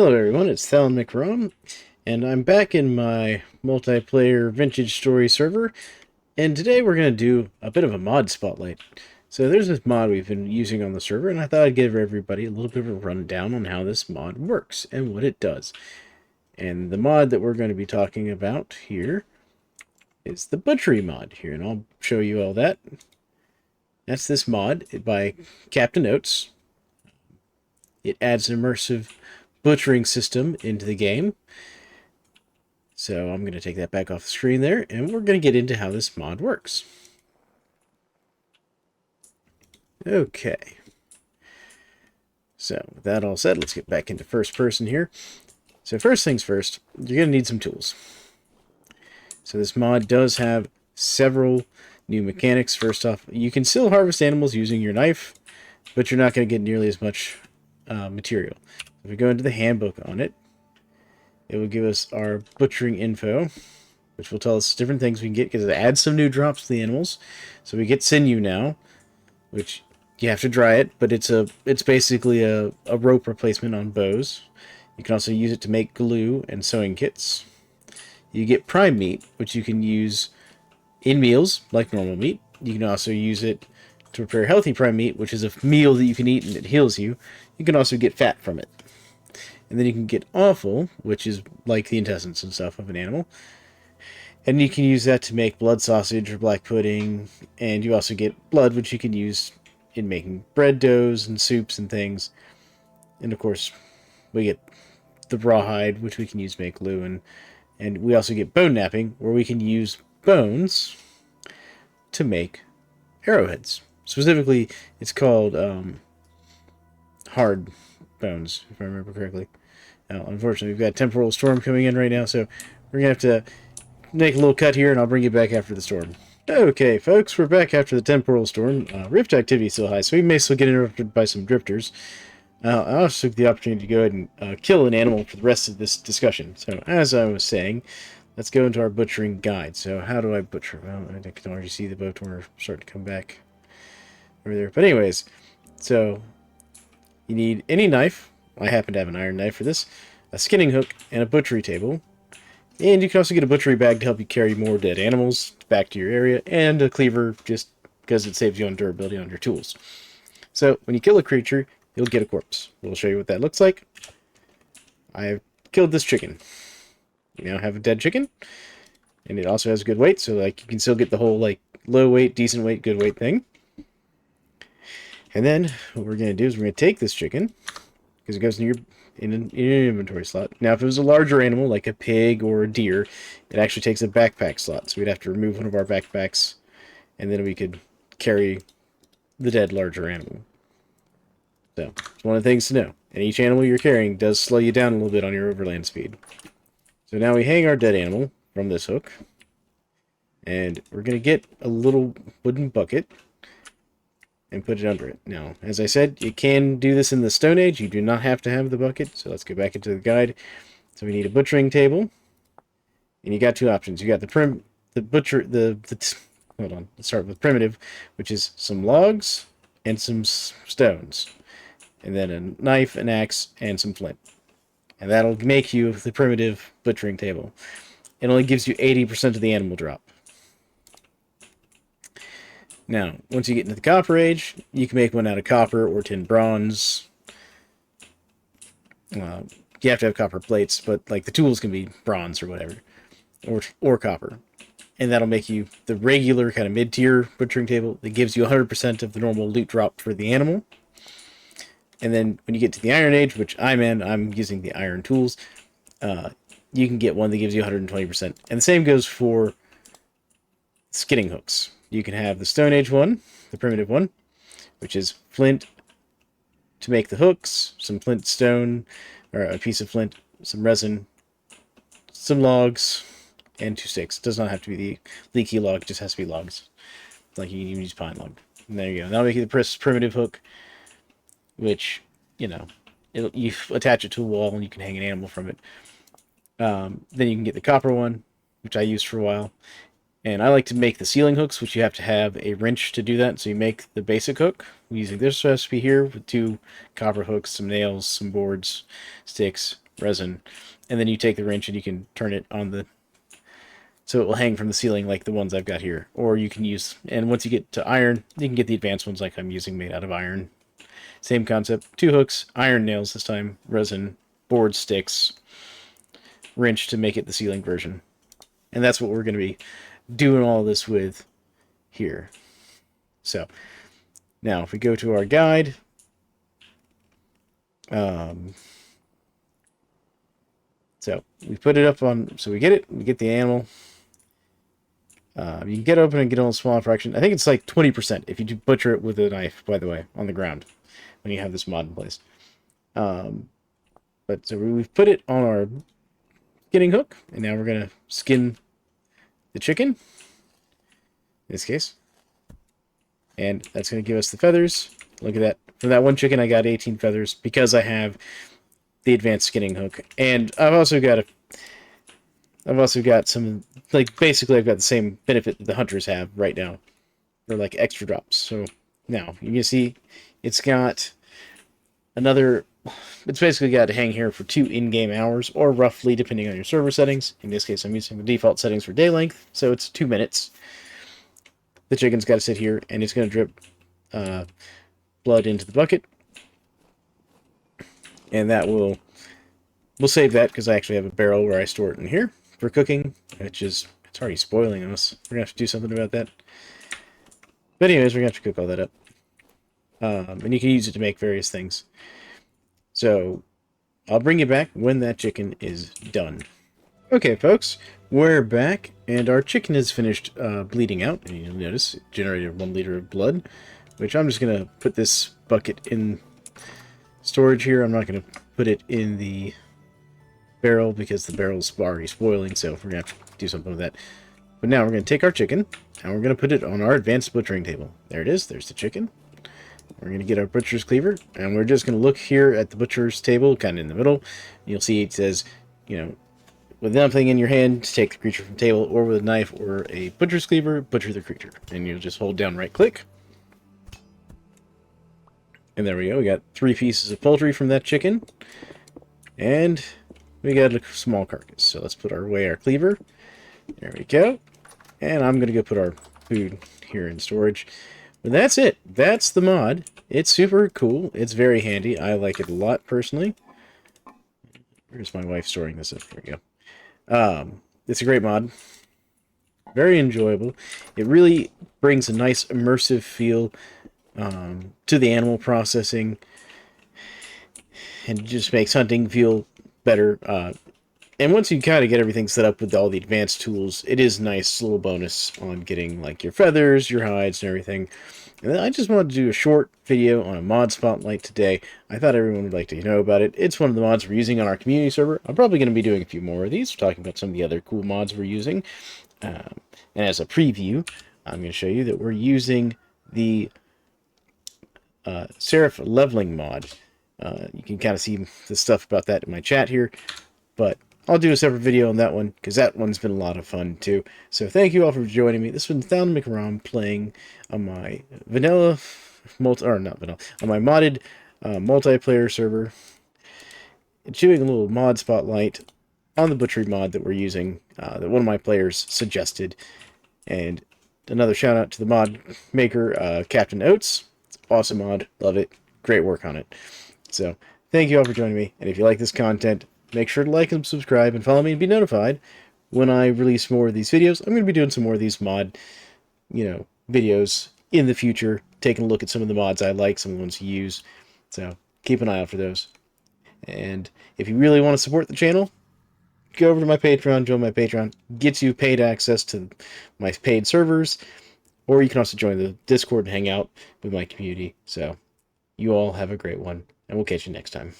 Hello everyone, it's Thalen McRom, and I'm back in my multiplayer vintage story server, and today we're going to do a bit of a mod spotlight. So there's this mod we've been using on the server, and I thought I'd give everybody a little bit of a rundown on how this mod works and what it does. And the mod that we're going to be talking about here is the butchery mod here, and I'll show you all that. That's this mod by CaptainOats. It adds an immersive butchering system into the game. So I'm going to take that back off the screen there, and we're going to get into how this mod works. Okay. So with that all said, let's get back into first person here. So first things first, you're going to need some tools. So this mod does have several new mechanics. First off, you can still harvest animals using your knife, but you're not going to get nearly as much material. If we go into the handbook on it, it will give us our butchering info, which will tell us different things we can get, because it adds some new drops to the animals. So we get sinew now, which you have to dry it, but it's basically a rope replacement on bows. You can also use it to make glue and sewing kits. You get prime meat, which you can use in meals, like normal meat. You can also use it to prepare healthy prime meat, which is a meal that you can eat and it heals you. You can also get fat from it. And then you can get offal, which is like the intestines and stuff of an animal. And you can use that to make blood sausage or black pudding. And you also get blood, which you can use in making bread doughs and soups and things. And of course, we get the rawhide, which we can use to make glue. And we also get bone napping, where we can use bones to make arrowheads. Specifically, it's called hard bones, if I remember correctly. Now, unfortunately, we've got a temporal storm coming in right now, so we're going to have to make a little cut here, and I'll bring you back after the storm. Okay, folks, we're back after the temporal storm. Rift activity is still high, so we may still get interrupted by some drifters. I also took the opportunity to go ahead and kill an animal for the rest of this discussion. So, as I was saying, let's go into our butchering guide. So, how do I butcher? Well, I can already see the bow torn starting to come back over there. But anyways, so you need any knife. I happen to have an iron knife for this, a skinning hook, and a butchery table. And you can also get a butchery bag to help you carry more dead animals back to your area, and a cleaver just because it saves you on durability on your tools. So when you kill a creature, you'll get a corpse. We'll show you what that looks like. I have killed this chicken. We now have a dead chicken, and it also has good weight, so like you can still get the whole like low weight, decent weight, good weight thing. And then what we're going to do is we're going to take this chicken, because it goes in your inventory slot. Now, if it was a larger animal, like a pig or a deer, it actually takes a backpack slot. So we'd have to remove one of our backpacks, and then we could carry the dead larger animal. So, it's one of the things to know. And each animal you're carrying does slow you down a little bit on your overland speed. So now we hang our dead animal from this hook. And we're going to get a little wooden bucket and put it under it. Now, as I said, you can do this in the Stone Age. You do not have to have the bucket. So let's go back into the guide. So we need a butchering table, and you got two options. You got hold on. Let's start with primitive, which is some logs and some stones, and then a knife, an axe, and some flint. And that'll make you the primitive butchering table. It only gives you 80% of the animal drop. Now, once you get into the Copper Age, you can make one out of copper or tin bronze. You have to have copper plates, but like the tools can be bronze or whatever, or copper. And that'll make you the regular kind of mid-tier butchering table that gives you 100% of the normal loot drop for the animal. And then when you get to the Iron Age, which I'm using the iron tools, you can get one that gives you 120%. And the same goes for skinning hooks. You can have the Stone Age one, the primitive one, which is flint to make the hooks, some flint stone, or a piece of flint, some resin, some logs, and 2 sticks. It does not have to be the leaky log, it just has to be logs. Like you can even use pine log. And there you go. That'll make you the primitive hook, which, you attach it to a wall and you can hang an animal from it. Then you can get the copper one, which I used for a while. And I like to make the ceiling hooks, which you have to have a wrench to do that. So you make the basic hook using this recipe here with 2 copper hooks, some nails, some boards, sticks, resin, and then you take the wrench and you can turn it on the, so it will hang from the ceiling like the ones I've got here. Or you can use, and once you get to iron, you can get the advanced ones like I'm using made out of iron. Same concept, 2 hooks, iron nails this time, resin, board sticks, wrench to make it the ceiling version. And that's what we're going to be doing all this with here. So, now if we go to our guide, so we put it up on, so we get the animal. You can get open and get on a small fraction. I think it's like 20% if you do butcher it with a knife, by the way, on the ground when you have this mod in place. But so we've put it on our skinning hook, and now we're going to skin the chicken, in this case. And that's going to give us the feathers. Look at that. From that one chicken, I got 18 feathers because I have the advanced skinning hook. And I've also got some, like, basically I've got the same benefit that the hunters have right now. They're like extra drops. So now you can see it's got another, it's basically got to hang here for 2 in-game hours, or roughly, depending on your server settings. In this case, I'm using the default settings for day length, so it's 2 minutes. The chicken's got to sit here, and it's going to drip blood into the bucket. And that we'll save that, because I actually have a barrel where I store it in here for cooking, which is, it's already spoiling us. We're going to have to do something about that. But anyways, we're going to have to cook all that up. And you can use it to make various things. So, I'll bring you back when that chicken is done. Okay, folks, we're back, and our chicken is finished bleeding out, and you'll notice it generated 1 liter of blood, which I'm just going to put this bucket in storage here. I'm not going to put it in the barrel because the barrel's already spoiling, so we're going to have to do something with that. But now we're going to take our chicken, and we're going to put it on our advanced butchering table. There it is. There's the chicken. We're going to get our butcher's cleaver, and we're just going to look here at the butcher's table, kind of in the middle. You'll see it says, you know, with nothing in your hand to take the creature from the table, or with a knife or a butcher's cleaver, butcher the creature. And you'll just hold down right click. And there we go. We got 3 pieces of poultry from that chicken. And we got a small carcass. So let's put away our cleaver. There we go. And I'm going to go put our food here in storage. But that's it. That's the mod. It's super cool. It's very handy. I like it a lot, personally. Where's my wife storing this? There we go. It's a great mod. Very enjoyable. It really brings a nice immersive feel to the animal processing. And just makes hunting feel better. And once you kind of get everything set up with all the advanced tools, it is a nice little bonus on getting like your feathers, your hides, and everything. And I just wanted to do a short video on a mod spotlight today. I thought everyone would like to know about it. It's one of the mods we're using on our community server. I'm probably going to be doing a few more of these, talking about some of the other cool mods we're using. And as a preview, I'm going to show you that we're using the Seraph leveling mod. You can kind of see the stuff about that in my chat here, but I'll do a separate video on that one, because that one's been a lot of fun, too. So thank you all for joining me. This has been Thound McRom playing on my vanilla, on my modded multiplayer server, doing a little mod spotlight on the butchery mod that we're using, that one of my players suggested. And another shout out to the mod maker, CaptainOats. It's an awesome mod. Love it. Great work on it. So thank you all for joining me. And if you like this content, make sure to like and subscribe and follow me and be notified when I release more of these videos. I'm going to be doing some more of these mod, videos in the future, taking a look at some of the mods I like, some of the ones you use. So keep an eye out for those. And if you really want to support the channel, go over to my Patreon, join my Patreon. Gets you paid access to my paid servers, or you can also join the Discord and hang out with my community. So you all have a great one, and we'll catch you next time.